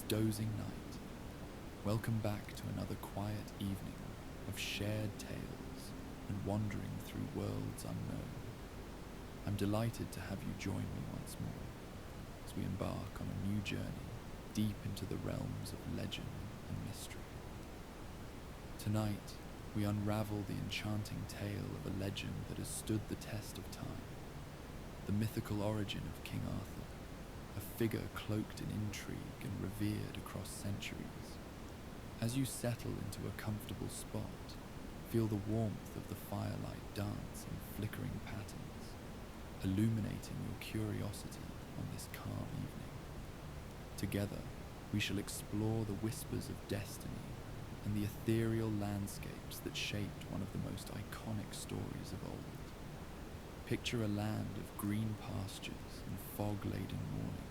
Dozing Knight. Welcome back to another quiet evening of shared tales and wandering through worlds unknown. I'm delighted to have you join me once more as we embark on a new journey deep into the realms of legend and mystery. Tonight, we unravel the enchanting tale of a legend that has stood the test of time, the mythical origin of King Arthur, a figure cloaked in intrigue and revered across centuries. As you settle into a comfortable spot, feel the warmth of the firelight dance in flickering patterns, illuminating your curiosity on this calm evening. Together, we shall explore the whispers of destiny and the ethereal landscapes that shaped one of the most iconic stories of old. Picture a land of green pastures and fog-laden mornings,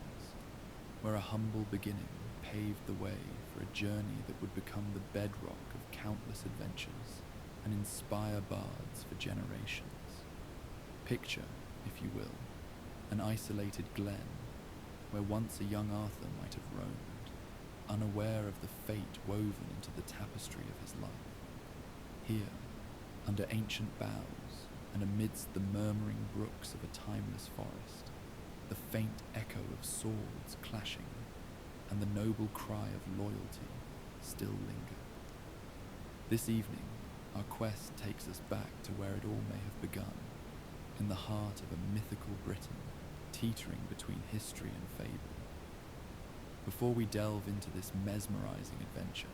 where a humble beginning paved the way for a journey that would become the bedrock of countless adventures and inspire bards for generations. Picture, if you will, an isolated glen where once a young Arthur might have roamed, unaware of the fate woven into the tapestry of his life. Here, under ancient boughs and amidst the murmuring brooks of a timeless forest, the faint echo of swords clashing and the noble cry of loyalty still linger. This evening, our quest takes us back to where it all may have begun, in the heart of a mythical Britain, teetering between history and fable. Before we delve into this mesmerizing adventure,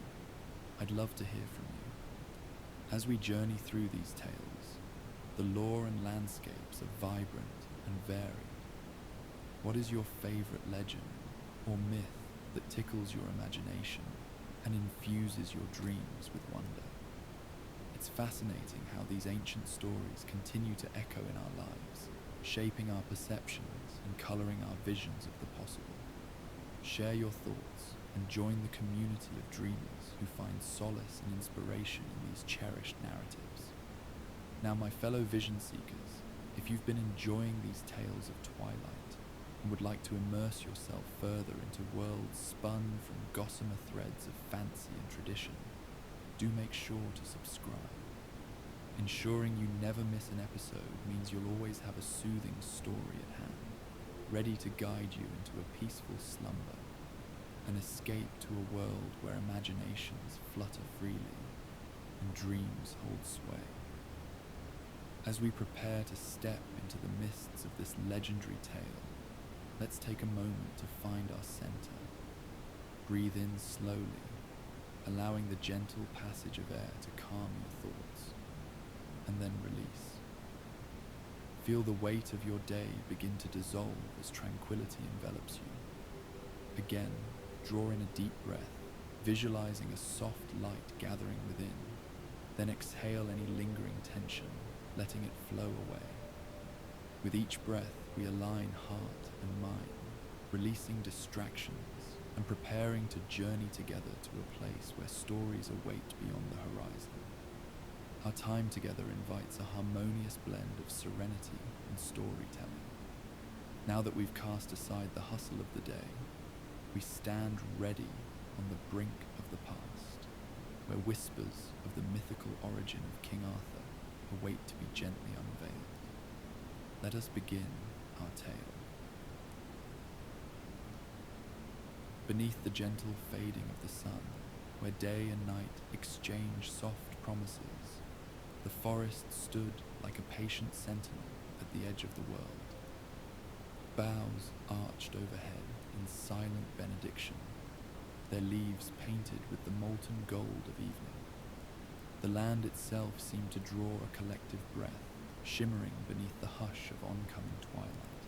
I'd love to hear from you. As we journey through these tales, the lore and landscapes are vibrant and varied. What is your favorite legend or myth that tickles your imagination and infuses your dreams with wonder? It's fascinating how these ancient stories continue to echo in our lives, shaping our perceptions and coloring our visions of the possible. Share your thoughts and join the community of dreamers who find solace and inspiration in these cherished narratives. Now, my fellow vision seekers, if you've been enjoying these tales of twilight and would like to immerse yourself further into worlds spun from gossamer threads of fancy and tradition, do make sure to subscribe. Ensuring you never miss an episode means you'll always have a soothing story at hand, ready to guide you into a peaceful slumber, an escape to a world where imaginations flutter freely and dreams hold sway. As we prepare to step into the mists of this legendary tale, let's take a moment to find our center. Breathe in slowly, allowing the gentle passage of air to calm your thoughts, and then release. Feel the weight of your day begin to dissolve as tranquility envelops you. Again, draw in a deep breath, visualizing a soft light gathering within. Then exhale any lingering tension, letting it flow away. With each breath, we align heart and mind, releasing distractions and preparing to journey together to a place where stories await beyond the horizon. Our time together invites a harmonious blend of serenity and storytelling. Now that we've cast aside the hustle of the day, we stand ready on the brink of the past, where whispers of the mythical origin of King Arthur await to be gently unveiled. Let us begin our tale. Beneath the gentle fading of the sun, where day and night exchange soft promises, the forest stood like a patient sentinel at the edge of the world. Boughs arched overhead in silent benediction, their leaves painted with the molten gold of evening. The land itself seemed to draw a collective breath, shimmering beneath the hush of oncoming twilight.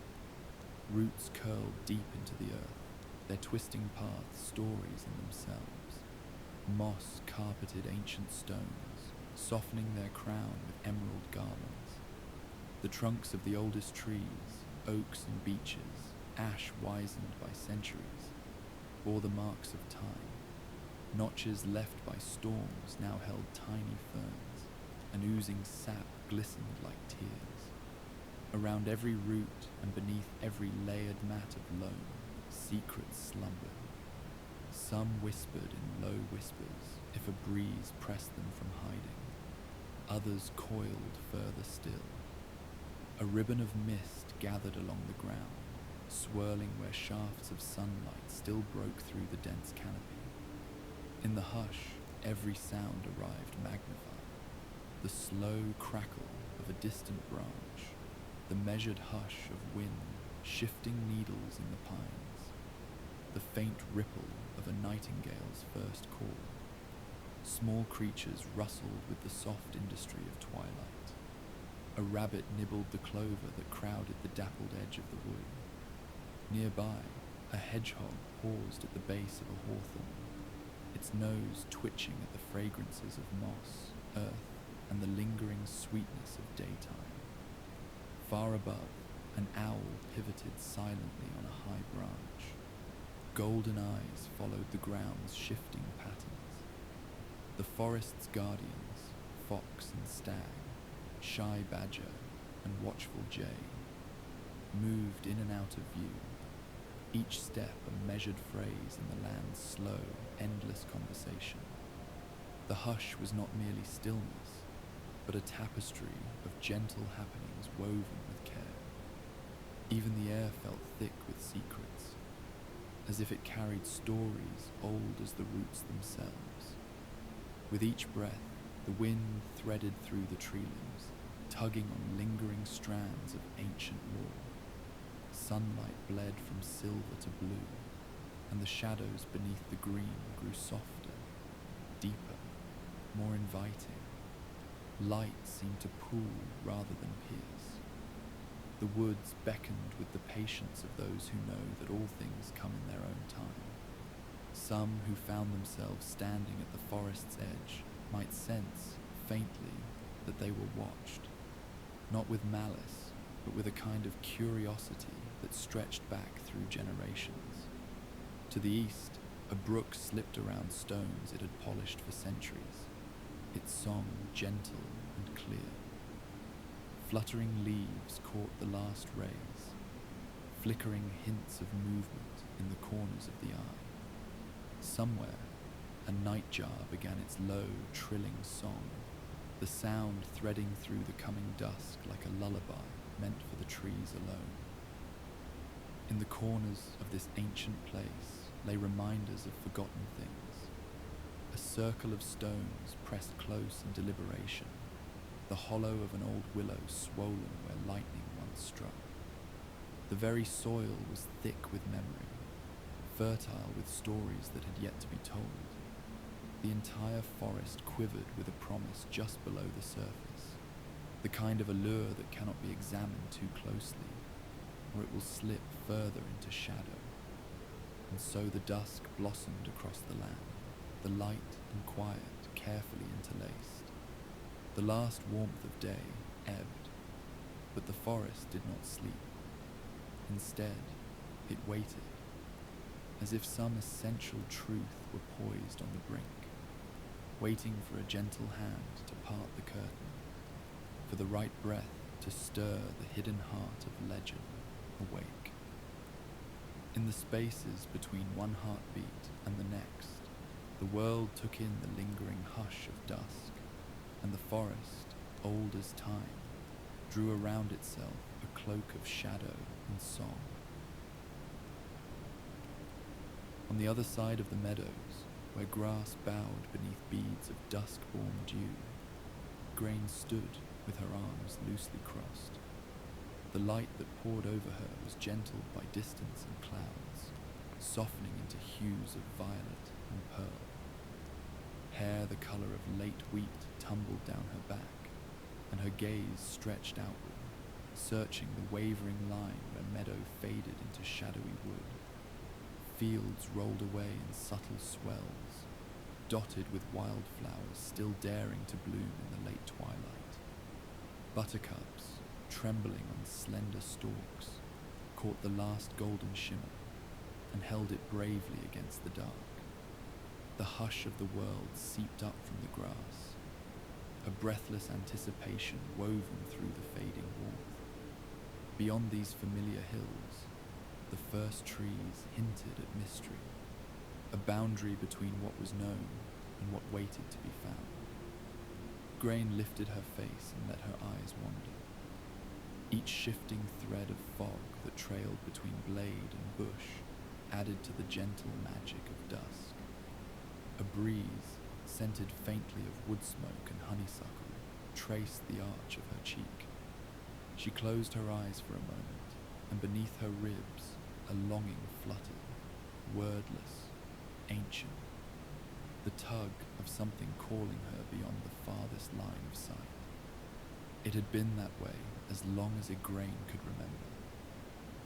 Roots curled deep into the earth, their twisting paths stories in themselves. Moss carpeted ancient stones, softening their crown with emerald garlands. The trunks of the oldest trees, oaks and beeches, ash wizened by centuries, bore the marks of time. Notches left by storms now held tiny ferns, and oozing sap glistened like tears. Around every root and beneath every layered mat of loam, secrets slumbered. Some whispered in low whispers if a breeze pressed them from hiding. Others coiled further still. A ribbon of mist gathered along the ground, swirling where shafts of sunlight still broke through the dense canopy. In the hush, every sound arrived magnified. The slow crackle of a distant branch, the measured hush of wind shifting needles in the pines, the faint ripple of a nightingale's first call. Small creatures rustled with the soft industry of twilight. A rabbit nibbled the clover that crowded the dappled edge of the wood. Nearby, a hedgehog paused at the base of a hawthorn, its nose twitching at the fragrances of moss, earth, and the lingering sweetness of daytime. Far above, an owl pivoted silently on a high branch. Golden eyes followed the ground's shifting patterns. The forest's guardians, fox and stag, shy badger and watchful jay, moved in and out of view, each step a measured phrase in the land's slow, endless conversation. The hush was not merely stillness, but a tapestry of gentle happenings woven with care. Even the air felt thick with secrets, as if it carried stories old as the roots themselves. With each breath, the wind threaded through the tree limbs, tugging on lingering strands of ancient lore. Sunlight bled from silver to blue, and the shadows beneath the green grew softer, deeper, more inviting. Light seemed to pool rather than pierce. The woods beckoned with the patience of those who know that all things come in their own time. Some who found themselves standing at the forest's edge might sense, faintly, that they were watched, not with malice, but with a kind of curiosity that stretched back through generations. To the east, a brook slipped around stones it had polished for centuries, its song gentle and clear. Fluttering leaves caught the last rays, flickering hints of movement in the corners of the eye. Somewhere, a nightjar began its low, trilling song, the sound threading through the coming dusk like a lullaby meant for the trees alone. In the corners of this ancient place lay reminders of forgotten things. A circle of stones pressed close in deliberation, the hollow of an old willow swollen where lightning once struck. The very soil was thick with memory, fertile with stories that had yet to be told. The entire forest quivered with a promise just below the surface, the kind of allure that cannot be examined too closely, or it will slip further into shadow. And so the dusk blossomed across the land, the light and quiet carefully interlaced. The last warmth of day ebbed, but the forest did not sleep. Instead, it waited, as if some essential truth were poised on the brink, waiting for a gentle hand to part the curtain, for the right breath to stir the hidden heart of legend awake. In the spaces between one heartbeat and the next, the world took in the lingering hush of dusk, and the forest, old as time, drew around itself a cloak of shadow and song. On the other side of the meadows, where grass bowed beneath beads of dusk-born dew, Grain stood with her arms loosely crossed. The light that poured over her was gentled by distance and clouds, softening into hues of violet and pearl. Hair the colour of late wheat tumbled down her back, and her gaze stretched outward, searching the wavering line where meadow faded into shadowy wood. Fields rolled away in subtle swells, dotted with wildflowers still daring to bloom in the late twilight. Buttercups, trembling on slender stalks, caught the last golden shimmer and held it bravely against the dark. The hush of the world seeped up from the grass, a breathless anticipation woven through the fading warmth. Beyond these familiar hills, the first trees hinted at mystery, a boundary between what was known and what waited to be found. Grain lifted her face and let her eyes wander. Each shifting thread of fog that trailed between blade and bush added to the gentle magic of dusk. A breeze, scented faintly of wood smoke and honeysuckle, traced the arch of her cheek. She closed her eyes for a moment, and beneath her ribs a longing fluttered, wordless, ancient, the tug of something calling her beyond the farthest line of sight. It had been that way as long as Igraine could remember.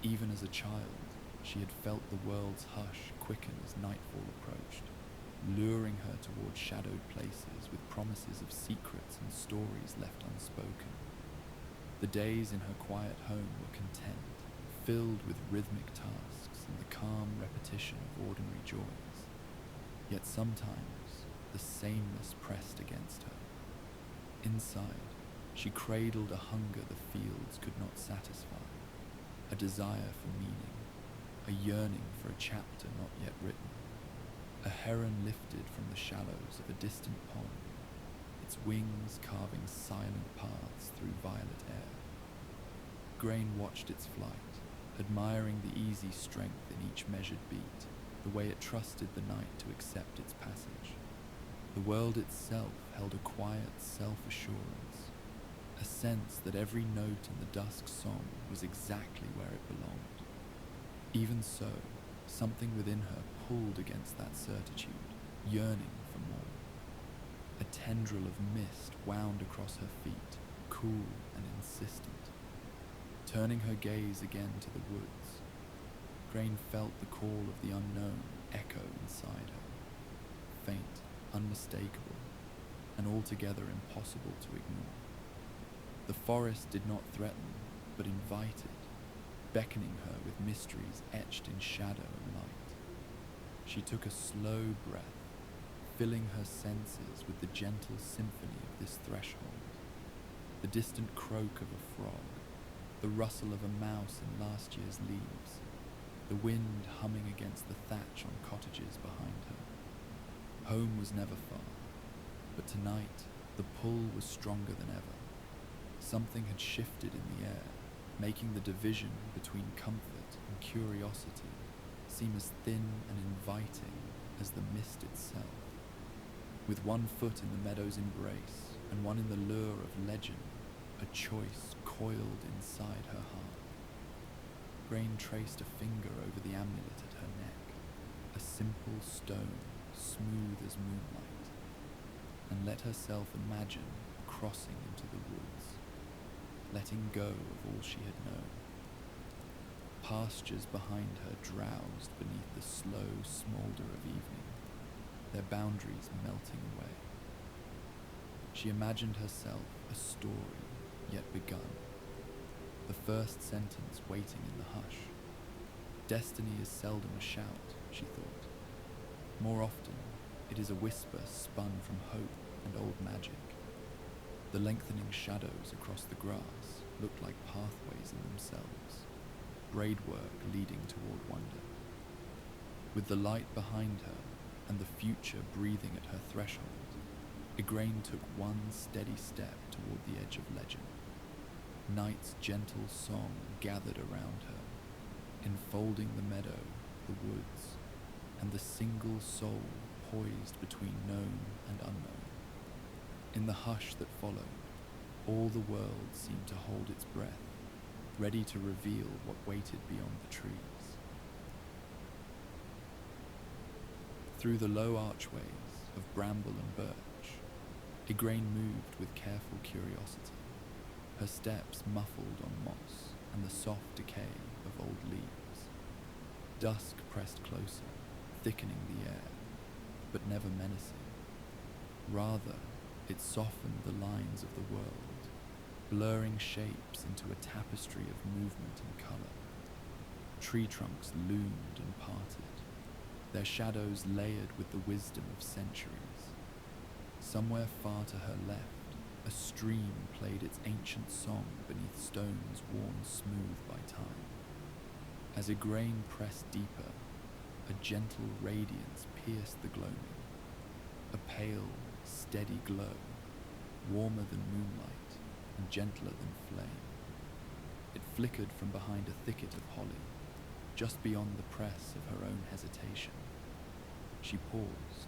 Even as a child, she had felt the world's hush quicken as nightfall approached, luring her toward shadowed places with promises of secrets and stories left unspoken. The days in her quiet home were content, filled with rhythmic tasks and the calm repetition of ordinary joys. Yet sometimes the sameness pressed against her. Inside, she cradled a hunger the fields could not satisfy, a desire for meaning, a yearning for a chapter not yet written. A heron lifted from the shallows of a distant pond, its wings carving silent paths through violet air. Grain watched its flight, admiring the easy strength in each measured beat, the way it trusted the night to accept its passage. The world itself held a quiet self-assurance, a sense that every note in the dusk song was exactly where it belonged. Even so, something within her pulled against that certitude, yearning for more. A tendril of mist wound across her feet, cool and insistent. Turning her gaze again to the woods, Grain felt the call of the unknown echo inside her, faint, unmistakable, and altogether impossible to ignore. The forest did not threaten, but invited, beckoning her with mysteries etched in shadow and light. She took a slow breath, filling her senses with the gentle symphony of this threshold. The distant croak of a frog, the rustle of a mouse in last year's leaves, the wind humming against the thatch on cottages behind her. Home was never far, but tonight the pull was stronger than ever. Something had shifted in the air, making the division between comfort and curiosity seem as thin and inviting as the mist itself. With one foot in the meadow's embrace and one in the lure of legend, a choice coiled inside her heart. Grain traced a finger over the amulet at her neck, a simple stone, smooth as moonlight, and let herself imagine crossing into the woods, letting go of all she had known. Pastures behind her drowsed beneath the slow smoulder of evening, their boundaries melting away. She imagined herself a story yet begun, the first sentence waiting in the hush. Destiny is seldom a shout, she thought. More often, it is a whisper spun from hope and old magic. The lengthening shadows across the grass looked like pathways in themselves, braidwork leading toward wonder. With the light behind her and the future breathing at her threshold, Igraine took one steady step toward the edge of legend. Night's gentle song gathered around her, enfolding the meadow, the woods, and the single soul poised between known and unknown. In the hush that followed, all the world seemed to hold its breath, ready to reveal what waited beyond the trees. Through the low archways of bramble and birch, Igraine moved with careful curiosity, her steps muffled on moss and the soft decay of old leaves. Dusk pressed closer, thickening the air, but never menacing. Rather, it softened the lines of the world, blurring shapes into a tapestry of movement and color. Tree trunks loomed and parted, their shadows layered with the wisdom of centuries. Somewhere far to her left, a stream played its ancient song beneath stones worn smooth by time. As Igraine pressed deeper, A gentle radiance pierced the gloaming, a pale, steady glow, warmer than moonlight and gentler than flame. It flickered from behind a thicket of holly, just beyond the press of her own hesitation. She paused,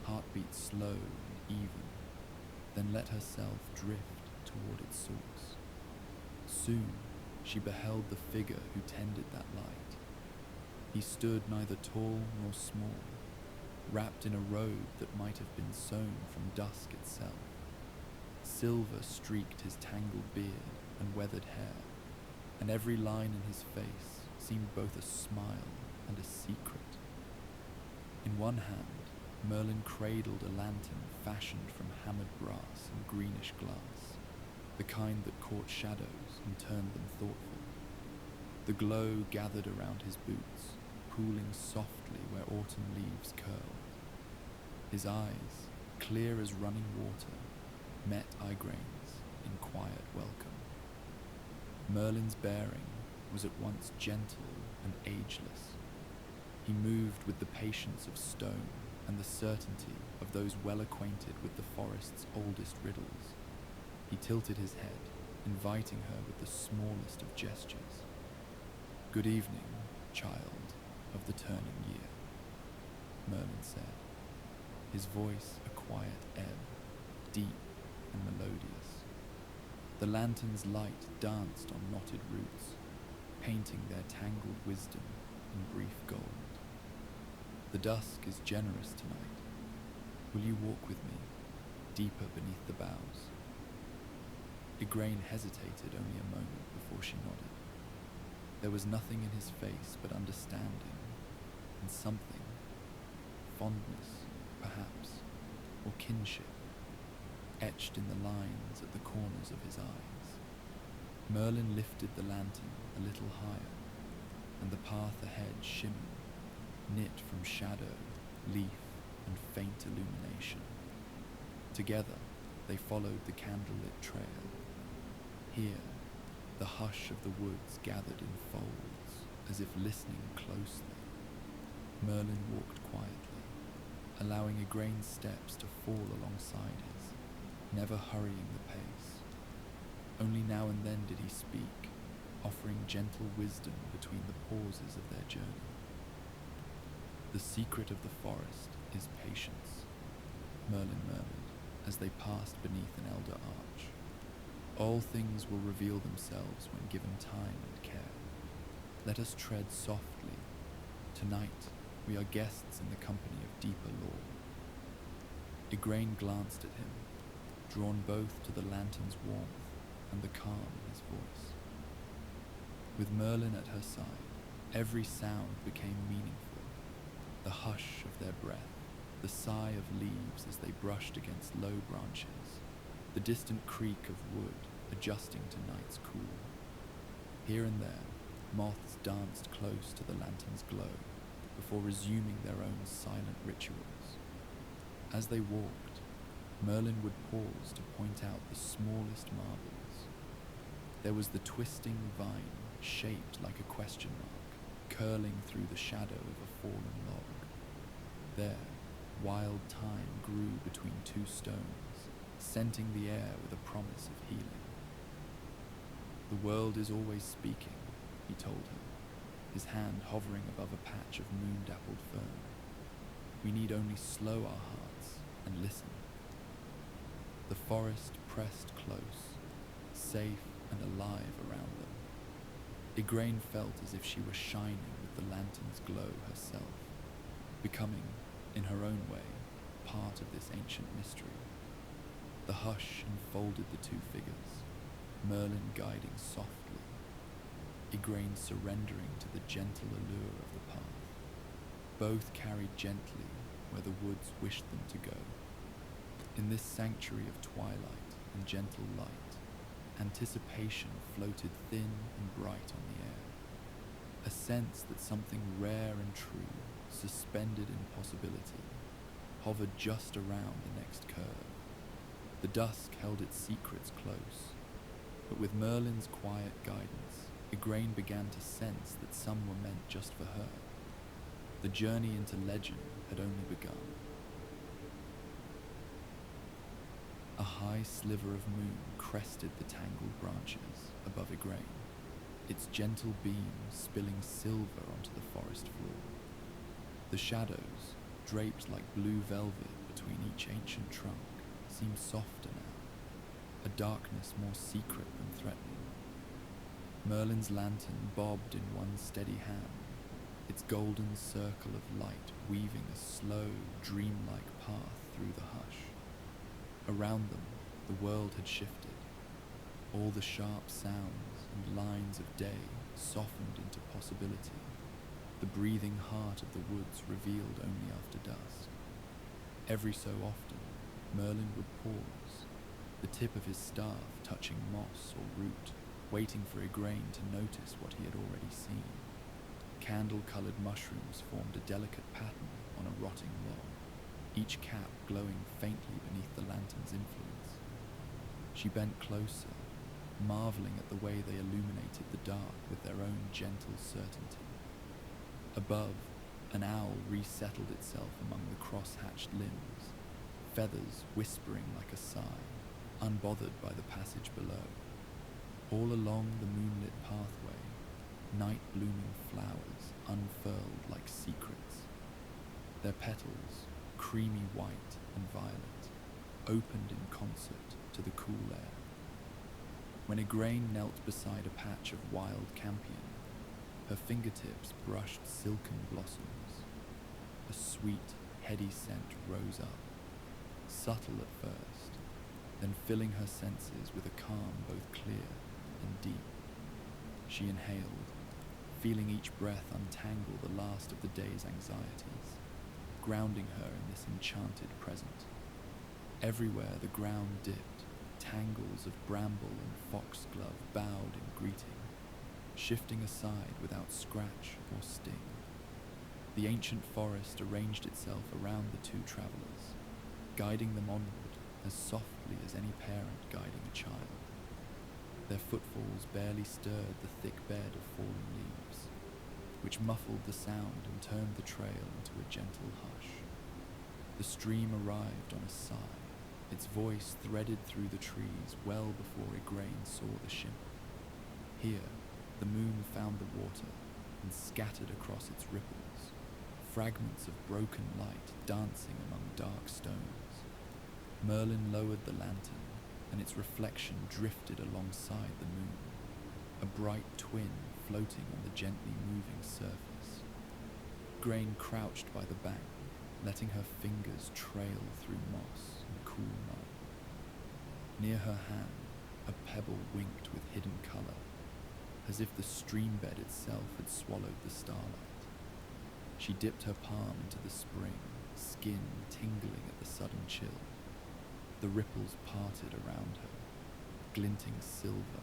heartbeat slow and even, then let herself drift toward its source. Soon, she beheld the figure who tended that light. He stood neither tall nor small, wrapped in a robe that might have been sewn from dusk itself. Silver streaked his tangled beard and weathered hair, and every line in his face seemed both a smile and a secret. In one hand, Merlin cradled a lantern fashioned from hammered brass and greenish glass, the kind that caught shadows and turned them thoughtful. The glow gathered around his boots, pooling softly where autumn leaves curled. His eyes, clear as running water, met Igraine's in quiet welcome. Merlin's bearing was at once gentle and ageless. He moved with the patience of stone and the certainty of those well acquainted with the forest's oldest riddles. He tilted his head, inviting her with the smallest of gestures. "Good evening, child of the turning year," Merlin said, his voice a quiet ebb, deep and melodious. The lantern's light danced on knotted roots, painting their tangled wisdom in brief gold. "The dusk is generous tonight. Will you walk with me, deeper beneath the boughs?" Igraine hesitated only a moment before she nodded. There was nothing in his face but understanding, and something, fondness, perhaps, or kinship, etched in the lines at the corners of his eyes. Merlin lifted the lantern a little higher, and the path ahead shimmered, knit from shadow, leaf, and faint illumination. Together, they followed the candlelit trail. Here, the hush of the woods gathered in folds, as if listening closely. Merlin walked quietly, allowing Igraine's steps to fall alongside his, never hurrying the pace. Only now and then did he speak, offering gentle wisdom between the pauses of their journey. "The secret of the forest is patience," Merlin murmured as they passed beneath an elder arch. "All things will reveal themselves when given time and care. Let us tread softly. Tonight, we are guests in the company of deeper lore." Igraine glanced at him, drawn both to the lantern's warmth and the calm in his voice. With Merlin at her side, every sound became meaningful. The hush of their breath, the sigh of leaves as they brushed against low branches, the distant creak of wood adjusting to night's cool. Here and there, moths danced close to the lantern's glow before resuming their own silent rituals. As they walked, Merlin would pause to point out the smallest marvels. There was the twisting vine, shaped like a question mark, curling through the shadow of a fallen log. There, wild thyme grew between two stones, scenting the air with a promise of healing. "The world is always speaking," he told her, his hand hovering above a patch of moon-dappled fern. "We need only slow our hearts and listen." The forest pressed close, safe and alive around them. Igraine felt as if she were shining with the lantern's glow herself, becoming, in her own way, part of this ancient mystery. The hush enfolded the two figures, Merlin guiding softly, Igraine surrendering to the gentle allure of the path. Both carried gently where the woods wished them to go. In this sanctuary of twilight and gentle light, anticipation floated thin and bright on the air. A sense that something rare and true, suspended in possibility, hovered just around the next curve. The dusk held its secrets close, but with Merlin's quiet guidance, Igraine began to sense that some were meant just for her. The journey into legend had only begun. A high sliver of moon crested the tangled branches above Igraine, its gentle beams spilling silver onto the forest floor. The shadows, draped like blue velvet between each ancient trunk, seemed softer now, a darkness more secret than threatening. Merlin's lantern bobbed in one steady hand, its golden circle of light weaving a slow, dreamlike path through the hush. Around them, the world had shifted. All the sharp sounds and lines of day softened into possibility, the breathing heart of the woods revealed only after dusk. Every so often, Merlin would pause, the tip of his staff touching moss or root, waiting for Igraine to notice what he had already seen. Candle-coloured mushrooms formed a delicate pattern on a rotting log, each cap glowing faintly beneath the lantern's influence. She bent closer, marvelling at the way they illuminated the dark with their own gentle certainty. Above, an owl resettled itself among the cross-hatched limbs, feathers whispering like a sigh, unbothered by the passage below. All along the moonlit pathway, night-blooming flowers unfurled like secrets. Their petals, creamy white and violet, opened in concert to the cool air. When Igraine knelt beside a patch of wild campion, her fingertips brushed silken blossoms. A sweet, heady scent rose up, subtle at first, then filling her senses with a calm both clear and deep. She inhaled, feeling each breath untangle the last of the day's anxieties, grounding her in this enchanted present. Everywhere the ground dipped, tangles of bramble and foxglove bowed in greeting, shifting aside without scratch or sting. The ancient forest arranged itself around the two travellers, guiding them onward as softly as any parent guiding a child. Their footfalls barely stirred the thick bed of fallen leaves, which muffled the sound and turned the trail into a gentle hush. The stream arrived on a sigh, its voice threaded through the trees well before Igraine saw the shimmer. Here, the moon found the water and scattered across its ripples, fragments of broken light dancing among dark stones. Merlin lowered the lantern, and its reflection drifted alongside the moon, a bright twin floating on the gently moving surface. Igraine crouched by the bank, letting her fingers trail through moss and cool mud. Near her hand, a pebble winked with hidden colour, as if the stream bed itself had swallowed the starlight. She dipped her palm into the spring, skin tingling at the sudden chill. The ripples parted around her, glinting silver,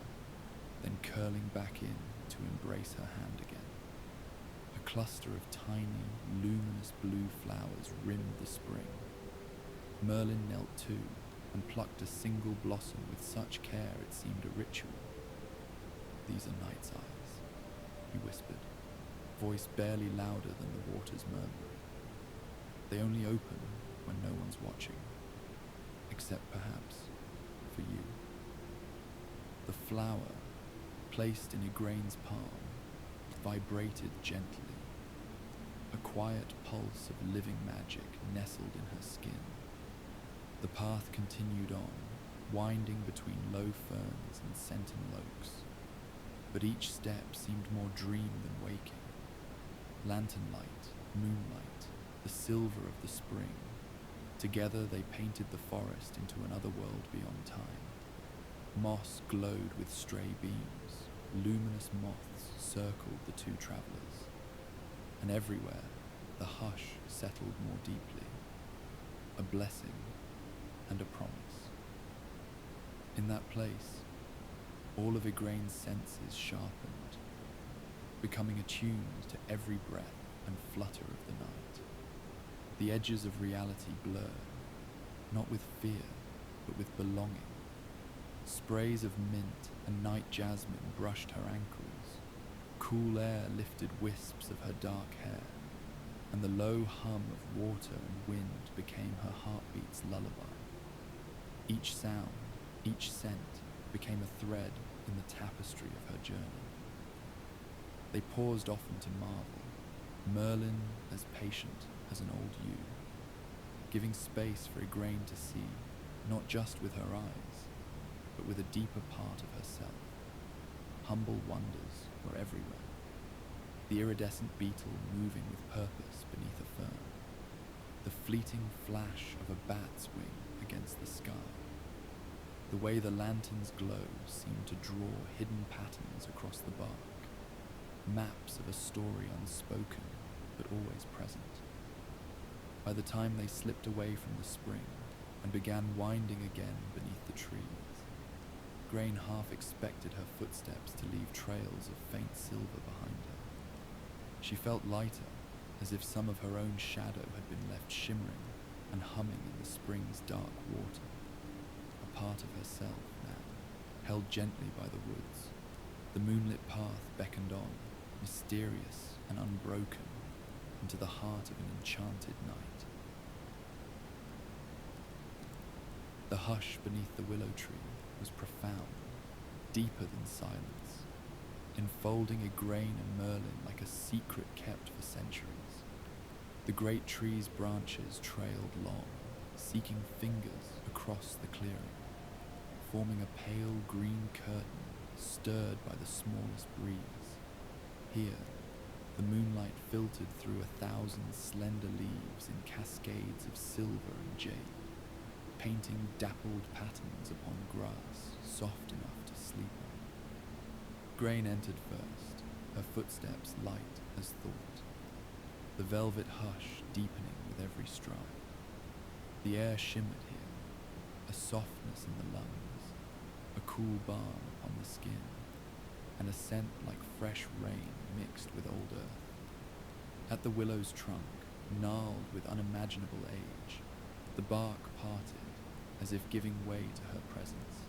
then curling back in to embrace her hand again. A cluster of tiny, luminous blue flowers rimmed the spring. Merlin knelt too, and plucked a single blossom with such care it seemed a ritual. "These are night's eyes," he whispered, voice barely louder than the water's murmur. "They only open when no one's watching, except perhaps for you." The flower, placed in Igraine's palm, vibrated gently. A quiet pulse of living magic nestled in her skin. The path continued on, winding between low ferns and sentinel oaks, but each step seemed more dream than waking. Lantern light, moonlight, the silver of the spring, together they painted the forest into another world beyond time. Moss glowed with stray beams, luminous moths circled the two travellers, and everywhere the hush settled more deeply, a blessing and a promise. In that place, all of Igraine's senses sharpened, becoming attuned to every breath and flutter of the night. The edges of reality blurred, not with fear, but with belonging. Sprays of mint and night jasmine brushed her ankles. Cool air lifted wisps of her dark hair. and the low hum of water and wind became her heartbeat's lullaby. Each sound, each scent, became a thread in the tapestry of her journey. They paused often to marvel, Merlin as patient as an old yew, giving space for Igraine to see, not just with her eyes, but with a deeper part of herself. Humble wonders were everywhere. The iridescent beetle moving with purpose beneath a fern, the fleeting flash of a bat's wing against the sky, the way the lantern's glow seemed to draw hidden patterns across the bark, maps of a story unspoken but always present. By the time they slipped away from the spring and began winding again beneath the trees, Igraine half expected her footsteps to leave trails of faint silver behind her. She felt lighter, as if some of her own shadow had been left shimmering and humming in the spring's dark water. A part of herself now, held gently by the woods. The moonlit path beckoned on, mysterious and unbroken, into the heart of an enchanted night. The hush beneath the willow tree was profound, deeper than silence, enfolding Igraine and Merlin like a secret kept for centuries. The great tree's branches trailed long, seeking fingers across the clearing, forming a pale green curtain stirred by the smallest breeze. Here, the moonlight filtered through 1,000 slender leaves in cascades of silver and jade, painting dappled patterns upon grass soft enough to sleep on. Igraine entered first, her footsteps light as thought, the velvet hush deepening with every stride. The air shimmered here, a softness in the lungs, a cool balm upon the skin, and a scent like fresh rain mixed with old earth. At the willow's trunk, gnarled with unimaginable age, the bark parted as if giving way to her presence,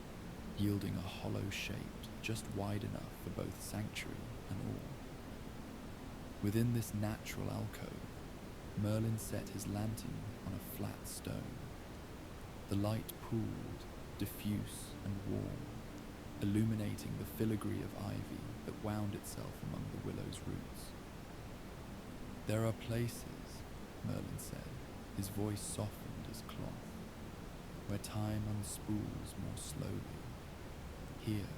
yielding a hollow shape just wide enough for both sanctuary and awe. Within this natural alcove, Merlin set his lantern on a flat stone. The light pooled, diffuse and warm, illuminating the filigree of ivy that wound itself among the willow's roots. "There are places," Merlin said, his voice softened as cloth, "where time unspools more slowly. Here,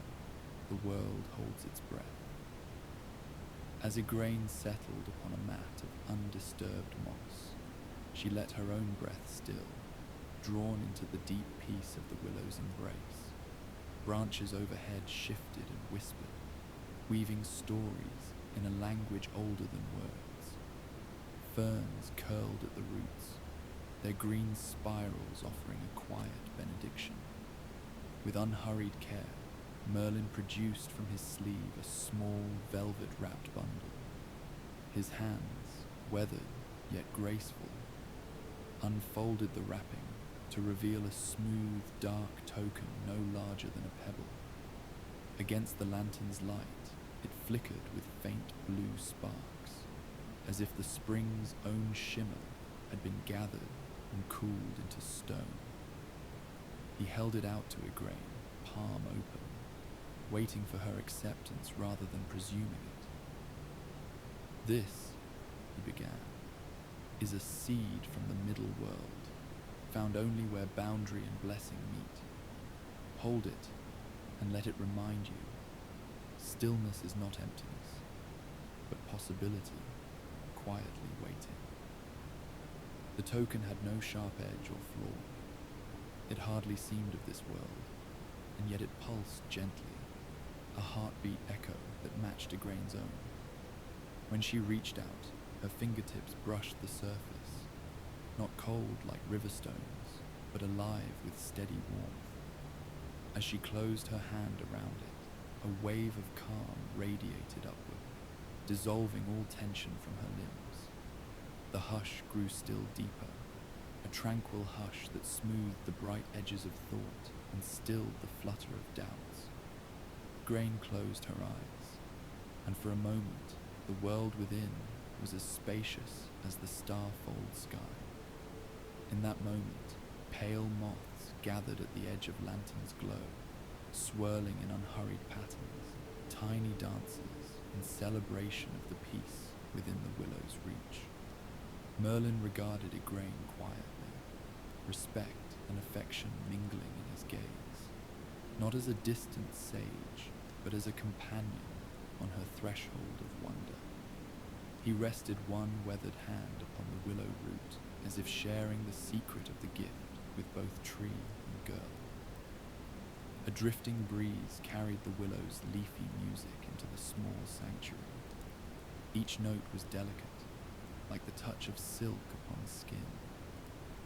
the world holds its breath." As Igraine settled upon a mat of undisturbed moss, she let her own breath still, drawn into the deep peace of the willow's embrace. Branches overhead shifted and whispered, weaving stories in a language older than words. Ferns curled at the roots, their green spirals offering a quiet benediction. With unhurried care, Merlin produced from his sleeve a small, velvet-wrapped bundle. His hands, weathered yet graceful, unfolded the wrapping to reveal a smooth, dark token no larger than a pebble. Against the lantern's light, it flickered with faint blue sparks, as if the spring's own shimmer had been gathered and cooled into stone. He held it out to Igraine, palm open, waiting for her acceptance rather than presuming it. "This," he began, "is a seed from the middle world, found only where boundary and blessing meet. Hold it, and let it remind you, stillness is not emptiness, but possibility quietly waiting." The token had no sharp edge or flaw. It hardly seemed of this world, and yet it pulsed gently, a heartbeat echo that matched Igraine's own. When she reached out, her fingertips brushed the surface, not cold like river stones, but alive with steady warmth. As she closed her hand around it, a wave of calm radiated upward, dissolving all tension from her limbs. The hush grew still deeper, a tranquil hush that smoothed the bright edges of thought and stilled the flutter of doubts. Igraine closed her eyes, and for a moment the world within was as spacious as the star-fold sky. In that moment, pale moths gathered at the edge of Lantern's glow, swirling in unhurried patterns, tiny dances in celebration of the peace within the willow's reach. Merlin regarded Igraine quietly, respect and affection mingling in his gaze, not as a distant sage, but as a companion on her threshold of wonder. He rested one weathered hand upon the willow root, as if sharing the secret of the gift with both tree and girl. A drifting breeze carried the willow's leafy music into the small sanctuary. Each note was delicate, like the touch of silk upon skin,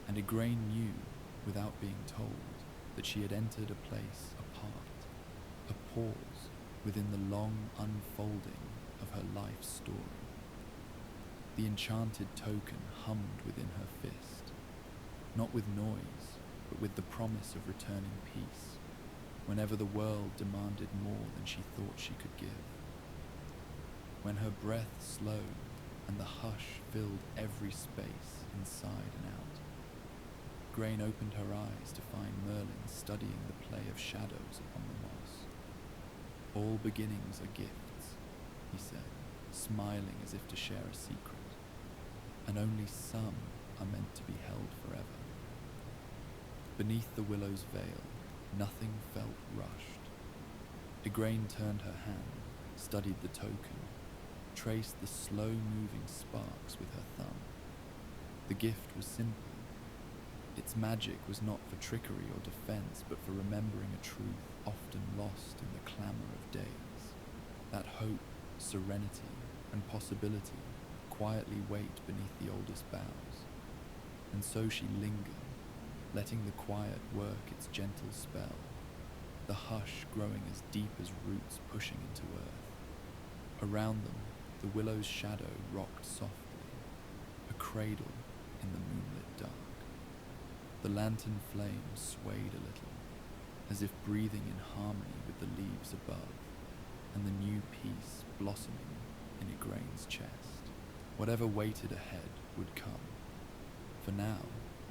and Igraine knew, without being told, that she had entered a place apart, a pause within the long unfolding of her life's story. The enchanted token hummed within her fist, not with noise, but with the promise of returning peace, whenever the world demanded more than she thought she could give. When her breath slowed and the hush filled every space inside and out, Igraine opened her eyes to find Merlin studying the play of shadows upon the moss. "All beginnings are gifts," he said, smiling as if to share a secret, "and only some are meant to be held forever." Beneath the willow's veil, nothing felt rushed. Igraine turned her hand, studied the token, traced the slow-moving sparks with her thumb. The gift was simple. Its magic was not for trickery or defense, but for remembering a truth often lost in the clamor of days. That hope, serenity, and possibility quietly wait beneath the oldest boughs. And so she lingered, letting the quiet work its gentle spell, the hush growing as deep as roots pushing into earth. Around them, the willow's shadow rocked softly, a cradle in the moonlit dark. The lantern flame swayed a little, as if breathing in harmony with the leaves above, and the new peace blossoming in Igraine's chest. Whatever waited ahead would come. For now,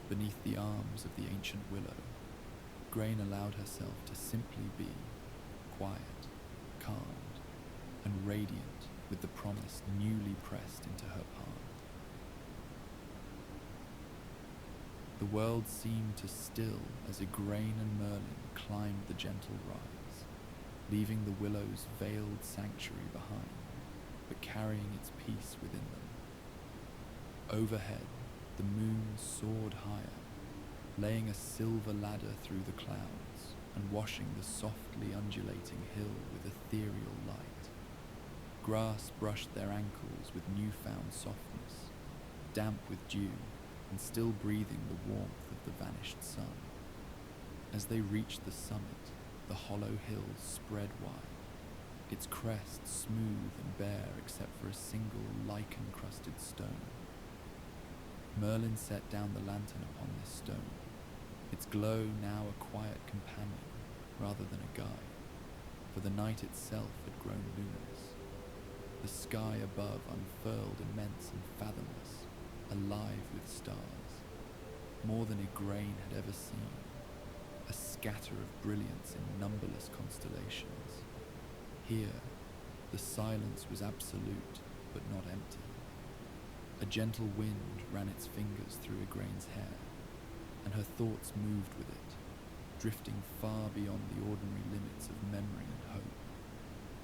beneath the arms of the ancient willow, Igraine allowed herself to simply be quiet, calmed, and radiant with the promise newly pressed into her palm. The world seemed to still as Igraine and Merlin climbed the gentle rise, leaving the willow's veiled sanctuary behind, but carrying its peace within them. Overhead, the moon soared higher, laying a silver ladder through the clouds and washing the softly undulating hill with ethereal light. Grass brushed their ankles with newfound softness, damp with dew, and still breathing the warmth of the vanished sun. As they reached the summit, the hollow hill spread wide, its crest smooth and bare except for a single lichen-crusted stone. Merlin set down the lantern upon this stone, its glow now a quiet companion rather than a guide, for the night itself had grown luminous. The sky above unfurled immense and fathomless, alive with stars, more than Igraine had ever seen, a scatter of brilliance in numberless constellations. Here, the silence was absolute, but not empty. A gentle wind ran its fingers through Igraine's hair, and her thoughts moved with it, drifting far beyond the ordinary limits of memory and hope.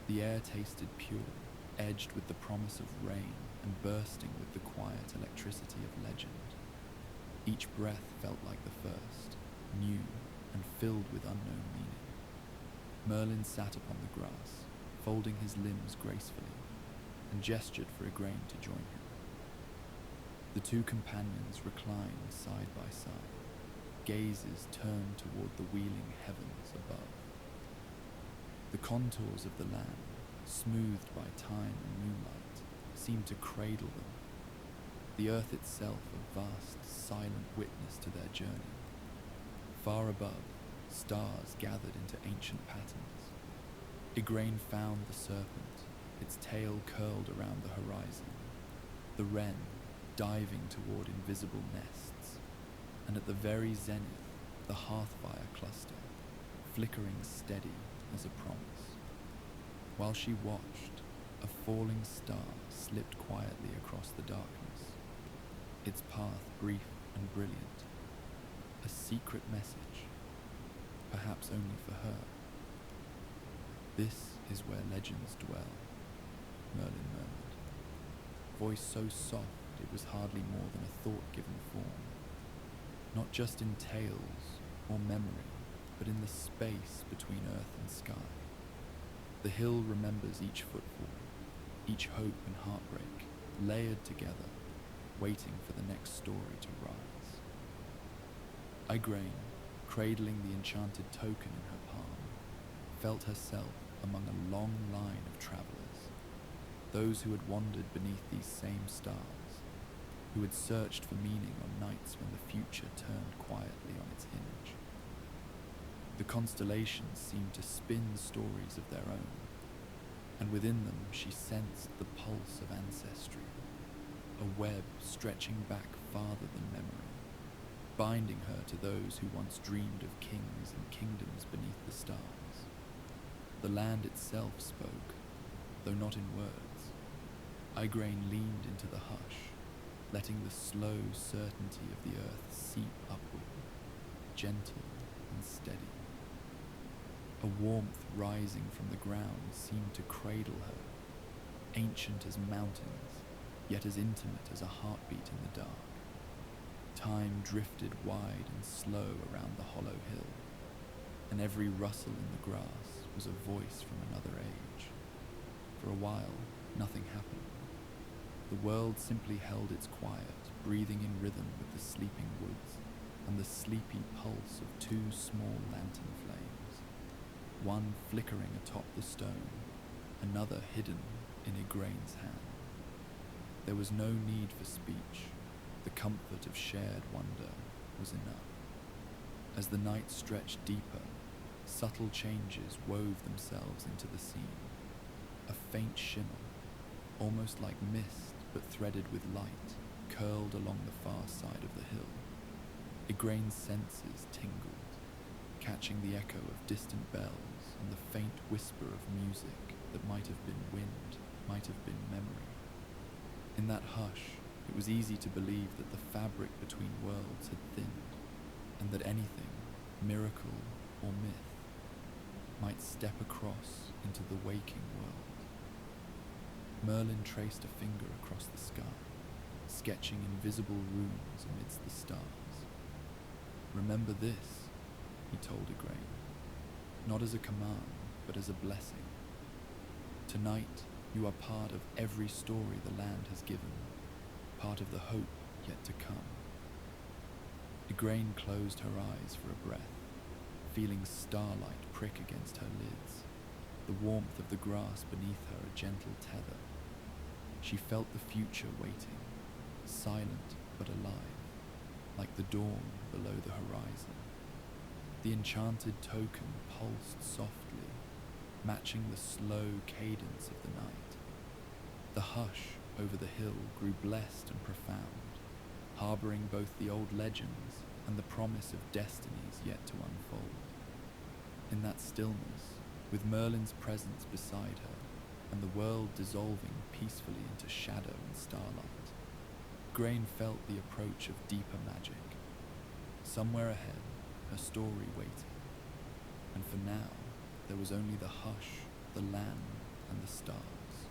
The air tasted pure, edged with the promise of rain and bursting with the quiet electricity of legend. Each breath felt like the first, new and filled with unknown meaning. Merlin sat upon the grass, folding his limbs gracefully, and gestured for Igraine to join him. The two companions reclined side by side, gazes turned toward the wheeling heavens above. The contours of the land, smoothed by time and moonlight, seemed to cradle them, the earth itself a vast, silent witness to their journey. Far above, stars gathered into ancient patterns. Igraine found the serpent, its tail curled around the horizon. the wren diving toward invisible nests, and at the very zenith, the hearthfire cluster, flickering steady as a promise. While she watched, a falling star slipped quietly across the darkness, its path brief and brilliant, a secret message, perhaps only for her. "This is where legends dwell," Merlin murmured, voice so soft it was hardly more than a thought-given form, not just in tales or memory, but in the space between earth and sky. The hill remembers each footfall, each hope and heartbreak, layered together, waiting for the next story to rise. Igraine, cradling the enchanted token in her palm, felt herself among a long line of travelers, those who had wandered beneath these same stars, who had searched for meaning on nights when the future turned quietly on its hinge. The constellations seemed to spin stories of their own, and within them she sensed the pulse of ancestry, a web stretching back farther than memory, binding her to those who once dreamed of kings and kingdoms beneath the stars. The land itself spoke, though not in words. Igraine leaned into the hush, letting the slow certainty of the earth seep upward, gentle and steady. A warmth rising from the ground seemed to cradle her, ancient as mountains, yet as intimate as a heartbeat in the dark. Time drifted wide and slow around the hollow hill, and every rustle in the grass was a voice from another age. For a while, nothing happened. The world simply held its quiet, breathing in rhythm with the sleeping woods and the sleepy pulse of two small lantern flames, one flickering atop the stone, another hidden in Igraine's hand. There was no need for speech. The comfort of shared wonder was enough. As the night stretched deeper, subtle changes wove themselves into the scene. A faint shimmer, almost like mist but threaded with light, curled along the far side of the hill. Igraine's senses tingled, catching the echo of distant bells and the faint whisper of music that might have been wind, might have been memory. In that hush, it was easy to believe that the fabric between worlds had thinned, and that anything, miracle or myth, might step across into the waking world. Merlin traced a finger across the sky, sketching invisible runes amidst the stars. "Remember this," he told Igraine, "not as a command, but as a blessing. Tonight, you are part of every story the land has given, part of the hope yet to come." Igraine closed her eyes for a breath, feeling starlight prick against her lids, the warmth of the grass beneath her a gentle tether. She felt the future waiting, silent but alive, like the dawn below the horizon. The enchanted token pulsed softly, matching the slow cadence of the night. The hush over the hill grew blessed and profound, harboring both the old legends and the promise of destinies yet to unfold. In that stillness, with Merlin's presence beside her, and the world dissolving peacefully into shadow and starlight, Igraine felt the approach of deeper magic. Somewhere ahead, her story waited, and for now, there was only the hush, the land, and the stars.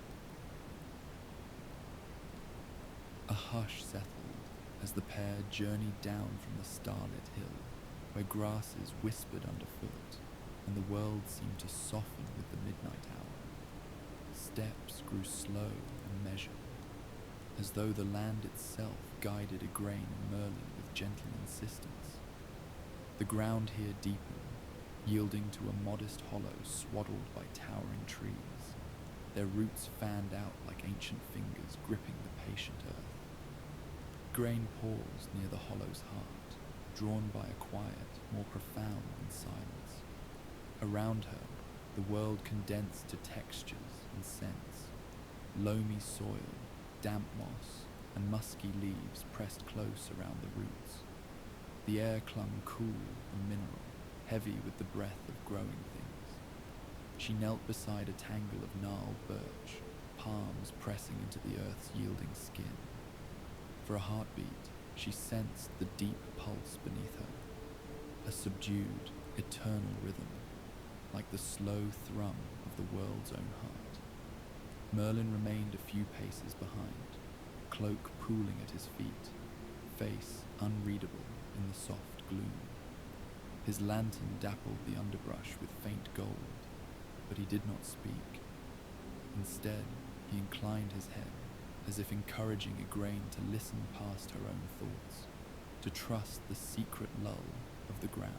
A hush settled as the pair journeyed down from the starlit hill, where grasses whispered underfoot, and the world seemed to soften with the midnight hour. Steps grew slow and measured, as though the land itself guided Igraine and Merlin with gentle insistence. The ground here deepened, yielding to a modest hollow swaddled by towering trees, their roots fanned out like ancient fingers gripping the patient earth. Igraine paused near the hollow's heart, drawn by a quiet more profound than silence. Around her, the world condensed to textures and scents: loamy soil, damp moss, and musky leaves pressed close around the roots. The air clung cool and mineral, heavy with the breath of growing things. She knelt beside a tangle of gnarled birch, palms pressing into the earth's yielding skin. For a heartbeat, she sensed the deep pulse beneath her, a subdued, eternal rhythm, like the slow thrum of the world's own heart. Merlin remained a few paces behind, cloak pooling at his feet, face unreadable in the soft gloom. His lantern dappled the underbrush with faint gold, but he did not speak. Instead, he inclined his head, as if encouraging Igraine to listen past her own thoughts, to trust the secret lull of the ground.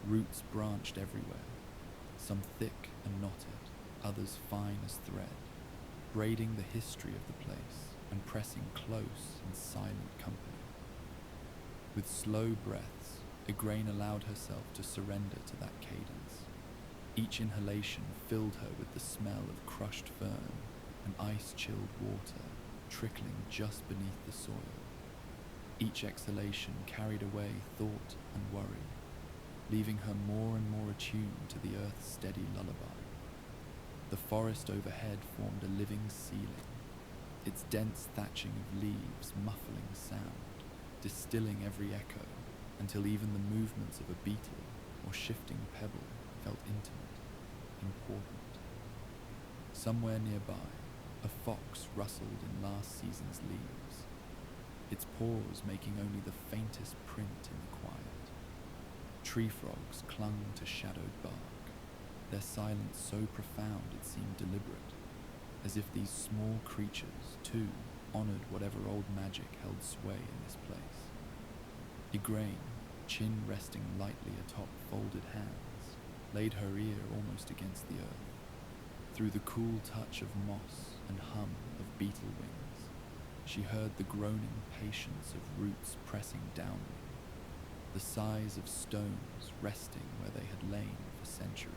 Roots branched everywhere, some thick and knotted, others fine as thread, braiding the history of the place and pressing close in silent company. With slow breaths, Igraine allowed herself to surrender to that cadence. Each inhalation filled her with the smell of crushed fern and ice-chilled water trickling just beneath the soil. Each exhalation carried away thought and worry, leaving her more and more attuned to the earth's steady lullaby. The forest overhead formed a living ceiling, its dense thatching of leaves muffling sound, distilling every echo, until even the movements of a beetle or shifting pebble felt intimate, important. Somewhere nearby, a fox rustled in last season's leaves, its paws making only the faintest print in the quiet. Tree frogs clung to shadowed bark, their silence so profound it seemed deliberate, as if these small creatures, too, honored whatever old magic held sway in this place. Igraine, chin resting lightly atop folded hands, laid her ear almost against the earth. Through the cool touch of moss and hum of beetle wings, she heard the groaning patience of roots pressing downward, the sighs of stones resting where they had lain for centuries.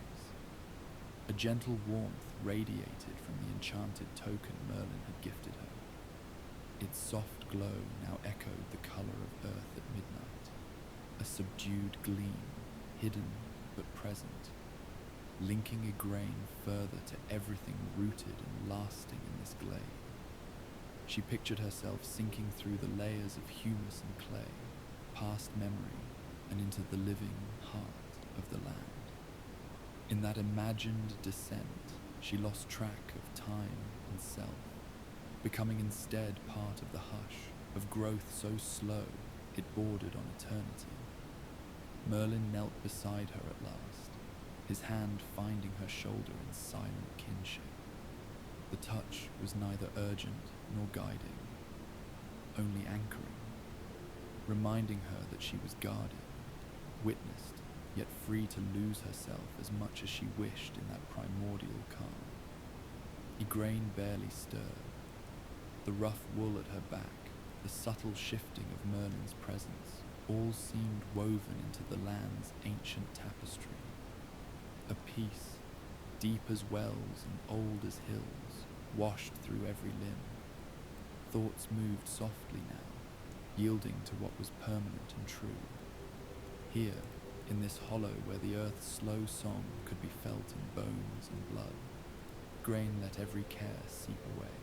A gentle warmth radiated from the enchanted token Merlin had gifted her. Its soft glow now echoed the color of earth at midnight, a subdued gleam, hidden but present, linking Igraine further to everything rooted and lasting in this glade. She pictured herself sinking through the layers of humus and clay, past memory, and into the living heart of the land. In that imagined descent, she lost track of time and self, becoming instead part of the hush of growth so slow it bordered on eternity. Merlin knelt beside her at last, his hand finding her shoulder in silent kinship. The touch was neither urgent nor guiding, only anchoring, reminding her that she was guarded, witnessed, yet free to lose herself as much as she wished in that primordial calm. Igraine barely stirred. The rough wool at her back, the subtle shifting of Merlin's presence, all seemed woven into the land's ancient tapestry. A peace, deep as wells and old as hills, washed through every limb. Thoughts moved softly now, yielding to what was permanent and true. Here, in this hollow where the earth's slow song could be felt in bones and blood, Igraine let every care seep away.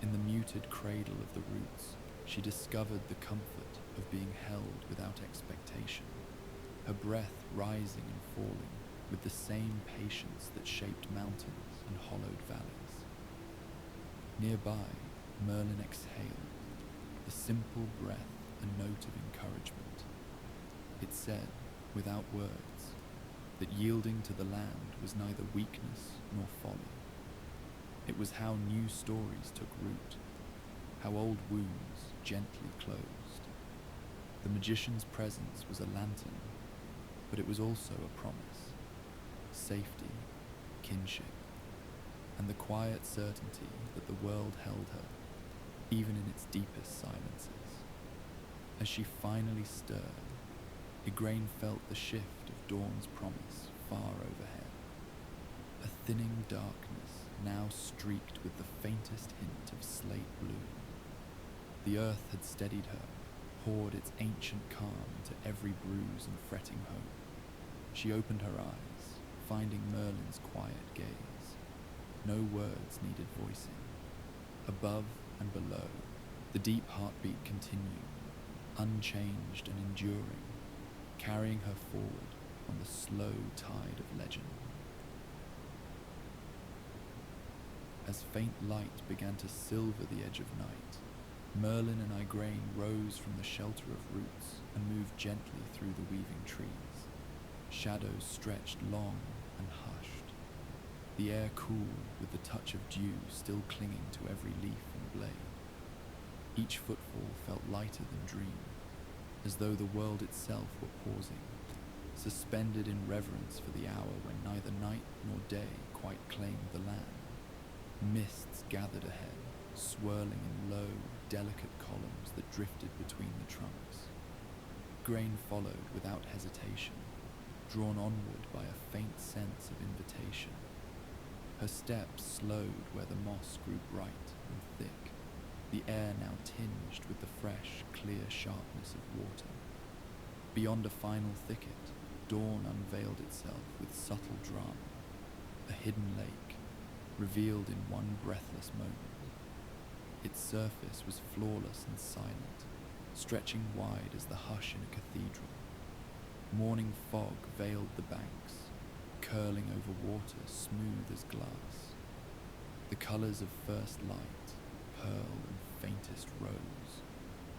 In the muted cradle of the roots, she discovered the comfort of being held without expectation, her breath rising and falling with the same patience that shaped mountains and hollowed valleys. Nearby, Merlin exhaled, the simple breath a note of encouragement. It said, without words, that yielding to the land was neither weakness nor folly. It was how new stories took root, how old wounds gently closed. The magician's presence was a lantern, but it was also a promise, safety, kinship, and the quiet certainty that the world held her, even in its deepest silences. As she finally stirred, Igraine felt the shift of dawn's promise far overhead. A thinning darkness now streaked with the faintest hint of slate blue, The earth had steadied her, poured its ancient calm into every bruise and fretting home. She opened her eyes, finding Merlin's quiet gaze. No words needed voicing. Above and below, the deep heartbeat continued, unchanged and enduring, carrying her forward on the slow tide of legend. As faint light began to silver the edge of night, Merlin and Igraine rose from the shelter of roots and moved gently through the weaving trees. Shadows stretched long and hushed, the air cool with the touch of dew still clinging to every leaf and blade. Each footfall felt lighter than dream, as though the world itself were pausing, suspended in reverence for the hour when neither night nor day quite claimed the land. Mists gathered ahead, swirling in low, delicate columns that drifted between the trunks. Grain followed without hesitation, drawn onward by a faint sense of invitation. Her steps slowed where the moss grew bright and thick, the air now tinged with the fresh, clear sharpness of water. Beyond a final thicket, dawn unveiled itself with subtle drama, a hidden lake, revealed in one breathless moment. Its surface was flawless and silent, stretching wide as the hush in a cathedral. Morning fog veiled the banks, curling over water smooth as glass. The colours of first light, pearl and faintest rose,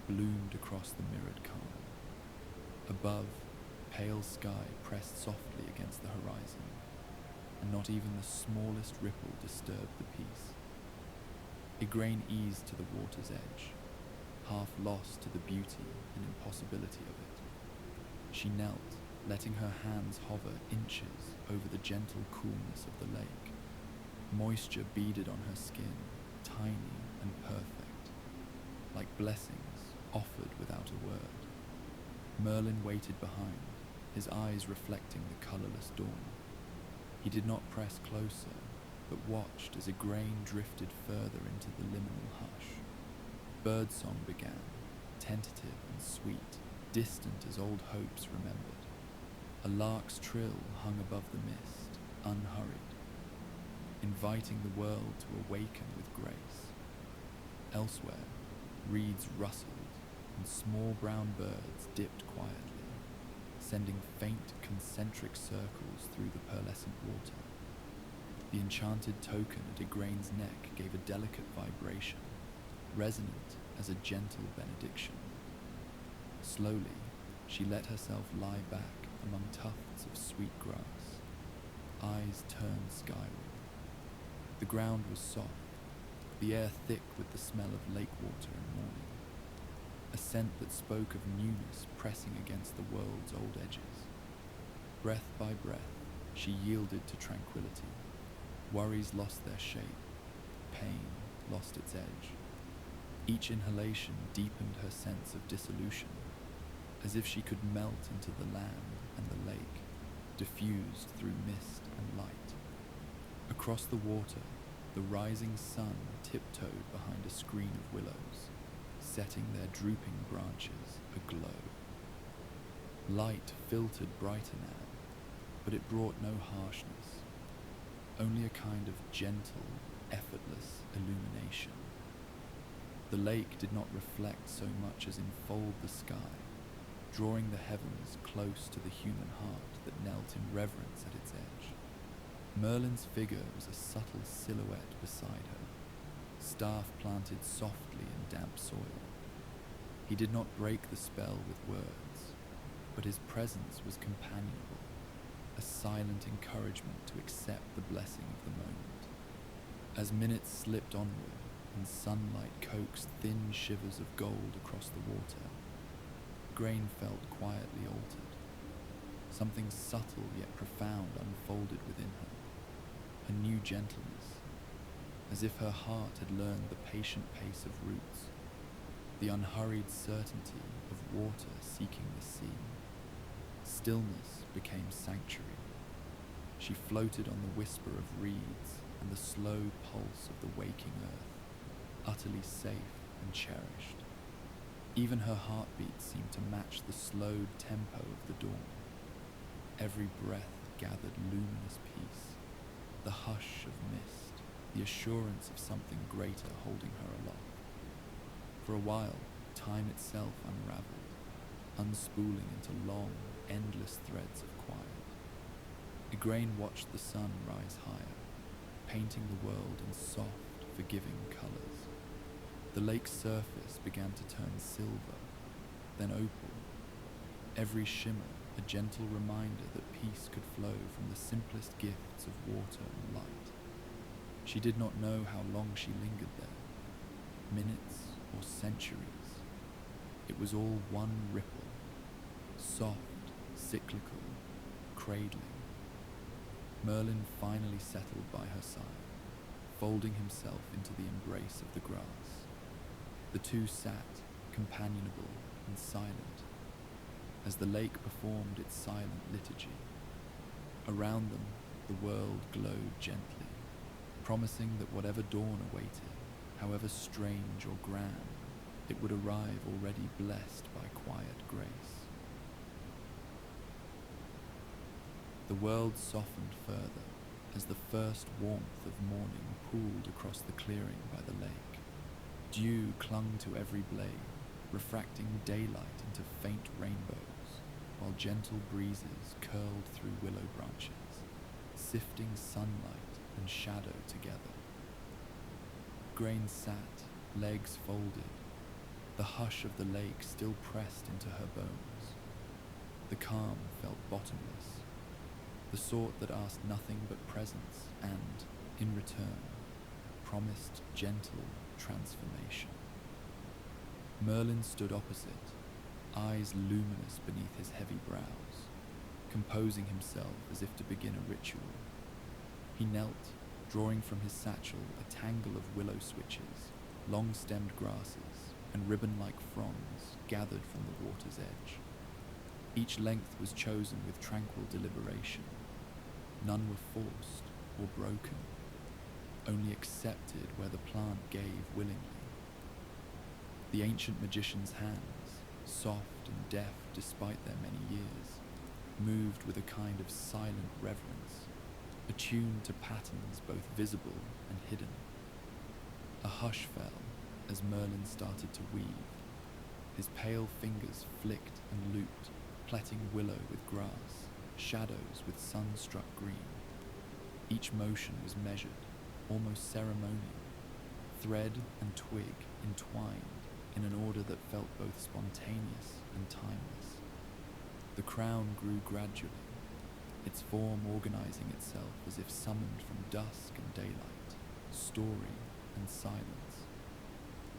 bloomed across the mirrored calm. Above, pale sky pressed softly against the horizon, and not even the smallest ripple disturbed the peace. Igraine eased to the water's edge, half lost to the beauty and impossibility of it. She knelt, letting her hands hover inches over the gentle coolness of the lake. Moisture beaded on her skin, tiny and perfect, like blessings offered without a word. Merlin waited behind, his eyes reflecting the colourless dawn. He did not press closer, but watched as Igraine drifted further into the liminal hush. Birdsong began, tentative and sweet, distant as old hopes remembered. A lark's trill hung above the mist, unhurried, inviting the world to awaken with grace. Elsewhere, reeds rustled, and small brown birds dipped quietly, sending faint concentric circles through the pearlescent water. The enchanted token at Igraine's neck gave a delicate vibration, resonant as a gentle benediction. Slowly, she let herself lie back among tufts of sweet grass, eyes turned skyward. The ground was soft, the air thick with the smell of lake water and morning, a scent that spoke of newness pressing against the world's old edges. Breath by breath, she yielded to tranquility. Worries lost their shape, pain lost its edge. Each inhalation deepened her sense of dissolution, as if she could melt into the land and the lake, diffused through mist and light. Across the water, the rising sun tiptoed behind a screen of willows, setting their drooping branches aglow. Light filtered brighter now, but it brought no harshness, only a kind of gentle, effortless illumination. The lake did not reflect so much as enfold the sky, drawing the heavens close to the human heart that knelt in reverence at its edge. Merlin's figure was a subtle silhouette beside her, staff planted softly in damp soil. He did not break the spell with words, but his presence was companionable, a silent encouragement to accept the blessing of the moment. As minutes slipped onward and sunlight coaxed thin shivers of gold across the water, Grain felt quietly altered. Something subtle yet profound unfolded within her, a new gentleness, as if her heart had learned the patient pace of roots, the unhurried certainty of water seeking the sea. Stillness became sanctuary. She floated on the whisper of reeds and the slow pulse of the waking earth, utterly safe and cherished. Even her heartbeat seemed to match the slowed tempo of the dawn. Every breath gathered luminous peace, the hush of mist, the assurance of something greater holding her aloft. For a while, time itself unraveled, unspooling into long, endless threads of quiet. Igraine watched the sun rise higher, painting the world in soft, forgiving colors. The lake's surface began to turn silver, then opal, every shimmer a gentle reminder that peace could flow from the simplest gifts of water and light. She did not know how long she lingered there, minutes or centuries. It was all one ripple, soft, cyclical, cradling. Merlin finally settled by her side, folding himself into the embrace of the grass. The two sat, companionable and silent, as the lake performed its silent liturgy. Around them, the world glowed gently, promising that whatever dawn awaited, however strange or grand, it would arrive already blessed by quiet grace. The world softened further as the first warmth of morning pooled across the clearing by the lake. Dew clung to every blade, refracting daylight into faint rainbows, while gentle breezes curled through willow branches, sifting sunlight and shadow together. Igraine sat, legs folded, the hush of the lake still pressed into her bones. The calm felt bottomless, the sort that asked nothing but presence and, in return, promised gentle transformation. Merlin stood opposite, eyes luminous beneath his heavy brows, composing himself as if to begin a ritual. He knelt, drawing from his satchel a tangle of willow switches, long-stemmed grasses, and ribbon-like fronds gathered from the water's edge. Each length was chosen with tranquil deliberation. None were forced or broken, only accepted where the plant gave willingly. The ancient magician's hands, soft and deft despite their many years, moved with a kind of silent reverence, attuned to patterns both visible and hidden. A hush fell as Merlin started to weave. His pale fingers flicked and looped, plaiting willow with grass, shadows with sun-struck green. Each motion was measured, almost ceremonial, thread and twig entwined in an order that felt both spontaneous and timeless. The crown grew gradually, its form organizing itself as if summoned from dusk and daylight, story and silence.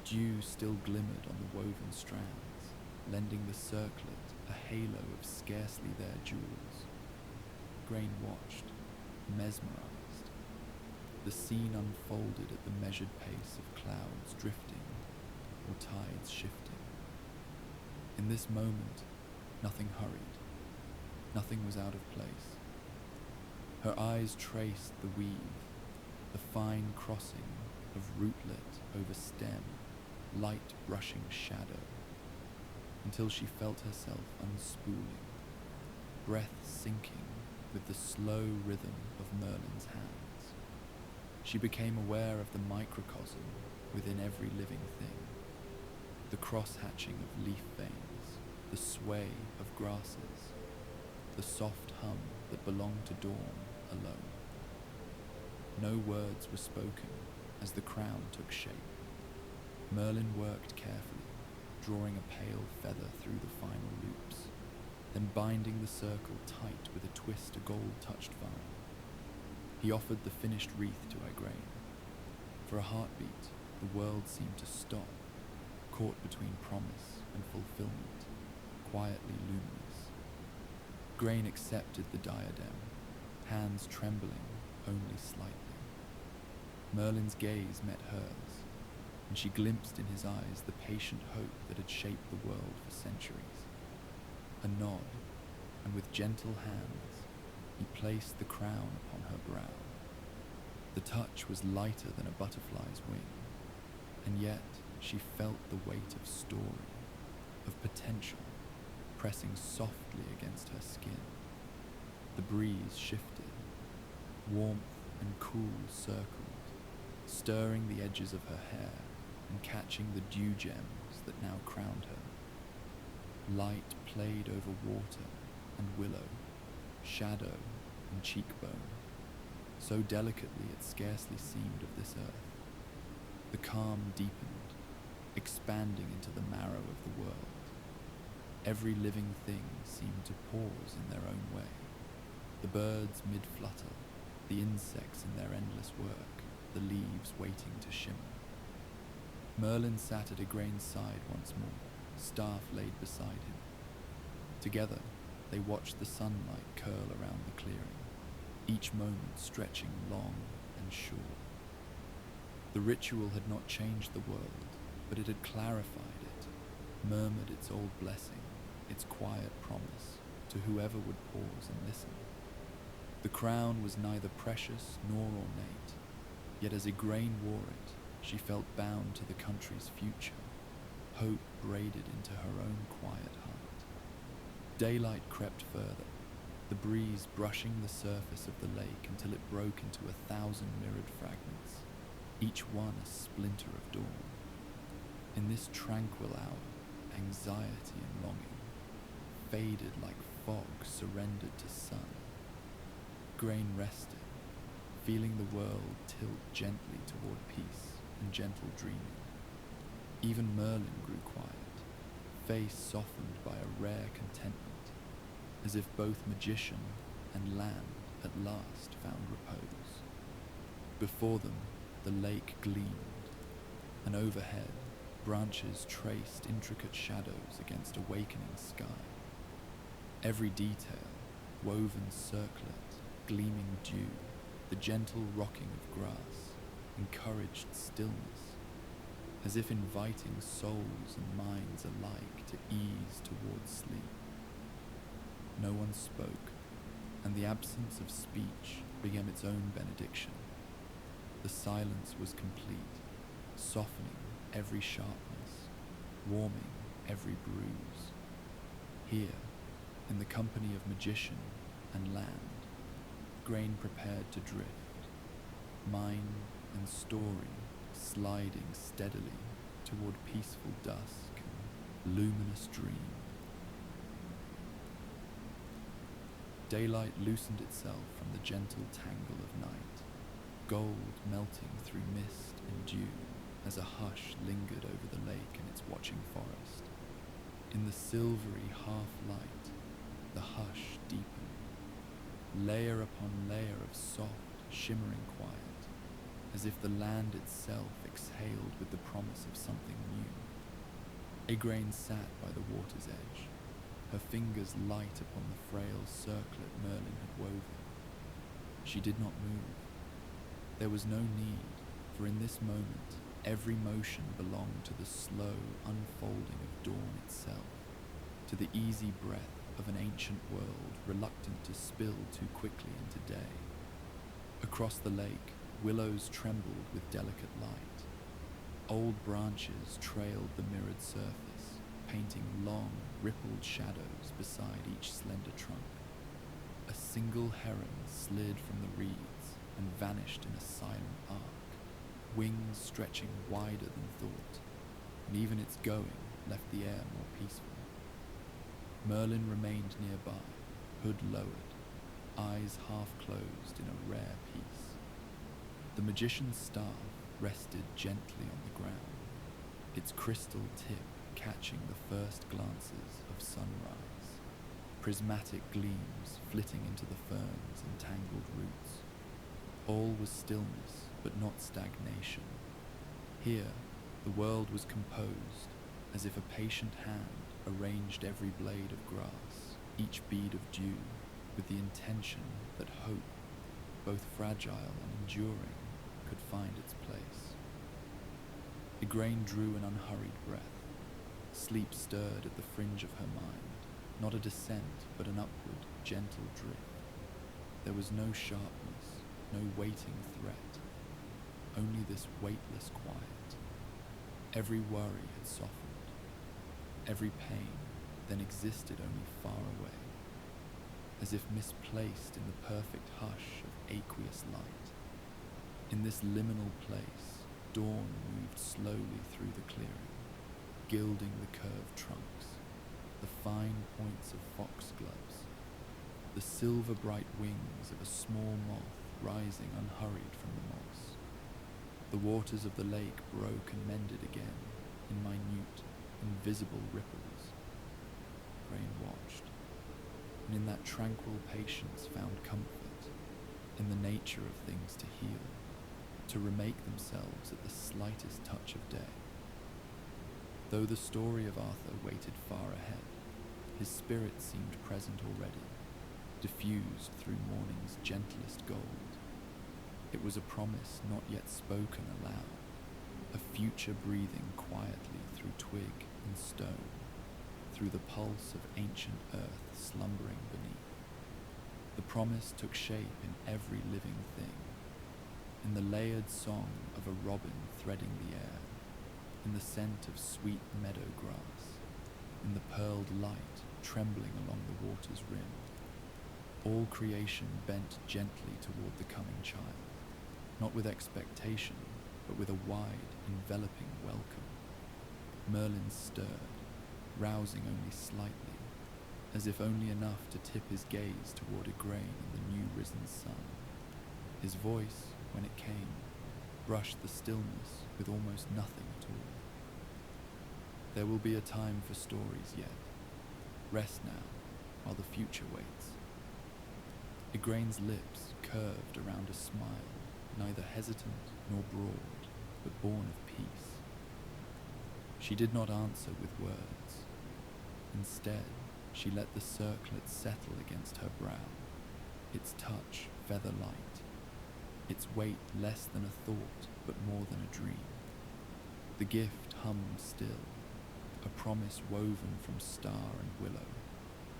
Dew still glimmered on the woven strands, lending the circlet a halo of scarcely there jewels. Igraine watched, mesmerized. The scene unfolded at the measured pace of clouds drifting or tides shifting. In this moment, nothing hurried. Nothing was out of place. Her eyes traced the weave, the fine crossing of rootlet over stem, light brushing shadow, until she felt herself unspooling, breath sinking with the slow rhythm of Merlin's hands. She became aware of the microcosm within every living thing, the cross-hatching of leaf veins, the sway of grasses, the soft hum that belonged to dawn alone. No words were spoken as the crown took shape. Merlin worked carefully, drawing a pale feather through the final loops, then binding the circle tight with a twist of gold-touched vine. He offered the finished wreath to Igraine. For a heartbeat, the world seemed to stop, caught between promise and fulfillment, quietly luminous. Igraine accepted the diadem, hands trembling only slightly. Merlin's gaze met hers, and she glimpsed in his eyes the patient hope that had shaped the world for centuries. A nod, and with gentle hands, he placed the crown upon her brow. The touch was lighter than a butterfly's wing, and yet she felt the weight of story, of potential, pressing softly against her skin. The breeze shifted, warmth and cool circled, stirring the edges of her hair and catching the dew gems that now crowned her. Light played over water and willow, shadow and cheekbone, so delicately it scarcely seemed of this earth. The calm deepened, expanding into the marrow of the world. Every living thing seemed to pause in their own way. The birds mid-flutter, the insects in their endless work, the leaves waiting to shimmer. Merlin sat at Igraine's side once more, staff laid beside him. Together, they watched the sunlight curl around the clearing, each moment stretching long and sure. The ritual had not changed the world, but it had clarified it, murmured its old blessing, its quiet promise, to whoever would pause and listen. The crown was neither precious nor ornate, yet as Igraine wore it, she felt bound to the country's future, hope braided into her own quiet heart. Daylight crept further, the breeze brushing the surface of the lake until it broke into 1,000 mirrored fragments, each one a splinter of dawn. In this tranquil hour, anxiety and longing faded like fog surrendered to sun. Igraine rested, feeling the world tilt gently toward peace and gentle dreaming. Even Merlin grew quiet, face softened by a rare contentment, as if both magician and land at last found repose. Before them, the lake gleamed, and overhead, branches traced intricate shadows against awakening sky. Every detail, woven circlet, gleaming dew, the gentle rocking of grass, encouraged stillness, as if inviting souls and minds alike to ease towards sleep. No one spoke, and the absence of speech became its own benediction. The silence was complete, softening every sharpness, warming every bruise. Here, in the company of magician and land, Igraine prepared to drift, mind and story sliding steadily toward peaceful dusk and luminous dream. Daylight loosened itself from the gentle tangle of night, gold melting through mist and dew as a hush lingered over the lake and its watching forest. In the silvery half-light, the hush deepened, layer upon layer of soft, shimmering quiet, as if the land itself exhaled with the promise of something new. Igraine sat by the water's edge, her fingers light upon the frail circlet Merlin had woven. She did not move. There was no need, for in this moment, every motion belonged to the slow unfolding of dawn itself, to the easy breath of an ancient world reluctant to spill too quickly into day. Across the lake, willows trembled with delicate light. Old branches trailed the mirrored surface, painting long, rippled shadows beside each slender trunk. A single heron slid from the reeds and vanished in a silent arc, wings stretching wider than thought, and even its going left the air more peaceful. Merlin remained nearby, hood lowered, eyes half closed in a rare peace. The magician's staff rested gently on the ground, its crystal tip catching the first glances of sunrise, prismatic gleams flitting into the ferns and tangled roots. All was stillness, but not stagnation. Here, the world was composed, as if a patient hand arranged every blade of grass, each bead of dew, with the intention that hope, both fragile and enduring, could find its place. Igraine drew an unhurried breath. Sleep stirred at the fringe of her mind, not a descent, but an upward, gentle drift. There was no sharpness, no waiting threat, only this weightless quiet. Every worry had softened. Every pain then existed only far away, as if misplaced in the perfect hush of aqueous light. In this liminal place, dawn moved slowly through the clearing, gilding the curved trunks, the fine points of foxgloves, the silver-bright wings of a small moth rising unhurried from the moss. The waters of the lake broke and mended again in minute, invisible ripples. Rain watched, and in that tranquil patience found comfort in the nature of things to heal, to remake themselves at the slightest touch of day. Though the story of Arthur waited far ahead, his spirit seemed present already, diffused through morning's gentlest gold. It was a promise not yet spoken aloud, a future breathing quietly through twig and stone, through the pulse of ancient earth slumbering beneath. The promise took shape in every living thing, in the layered song of a robin threading the air, in the scent of sweet meadow grass, in the pearled light trembling along the water's rim. All creation bent gently toward the coming child, not with expectation, but with a wide, enveloping welcome. Merlin stirred, rousing only slightly, as if only enough to tip his gaze toward a grain in the new risen sun. His voice, when it came, brushed the stillness with almost nothing at all. There will be a time for stories yet. Rest now, while the future waits. Igraine's lips curved around a smile, neither hesitant nor broad, but born of peace. She did not answer with words. Instead, she let the circlet settle against her brow, its touch feather-light, its weight less than a thought, but more than a dream. The gift hummed still, a promise woven from star and willow,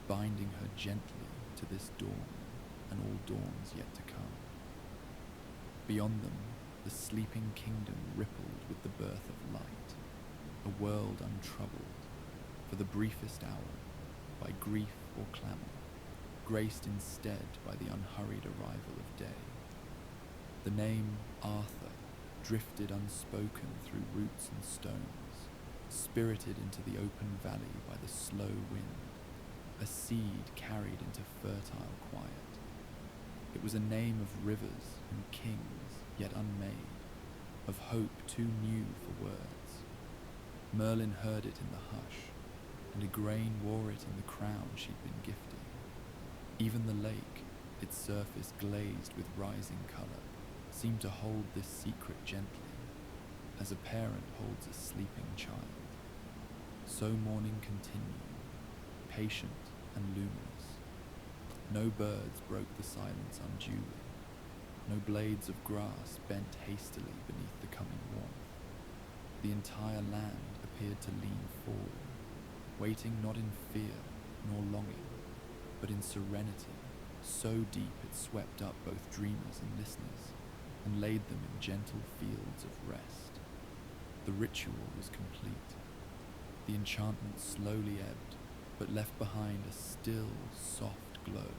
binding her gently to this dawn and all dawns yet to come. Beyond them, the sleeping kingdom rippled with the birth of light, a world untroubled, for the briefest hour, by grief or clamour, graced instead by the unhurried arrival of day. The name Arthur drifted unspoken through roots and stones, spirited into the open valley by the slow wind, a seed carried into fertile quiet. It was a name of rivers and kings yet unmade, of hope too new for words. Merlin heard it in the hush, and Igraine wore it in the crown she'd been gifted. Even the lake, its surface glazed with rising colour, seemed to hold this secret gently, as a parent holds a sleeping child. So morning continued, patient and luminous. No birds broke the silence unduly. No blades of grass bent hastily beneath the coming warmth. The entire land appeared to lean forward, waiting not in fear nor longing, but in serenity, so deep it swept up both dreamers and listeners, and laid them in gentle fields of rest. The ritual was complete. The enchantment slowly ebbed, but left behind a still, soft glow,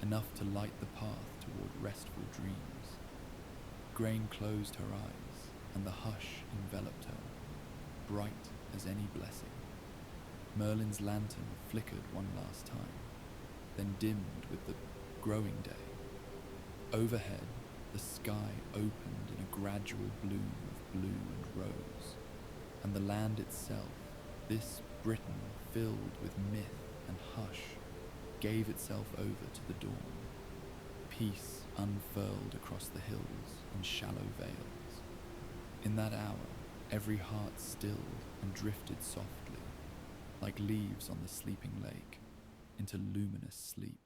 enough to light the path toward restful dreams. Igraine closed her eyes, and the hush enveloped her, bright as any blessing. Merlin's lantern flickered one last time, then dimmed with the growing day. Overhead, the sky opened in a gradual bloom of blue and rose, and the land itself, this Britain filled with myth and hush, gave itself over to the dawn. Peace unfurled across the hills in shallow vales. In that hour, every heart stilled and drifted softly, like leaves on the sleeping lake, into luminous sleep.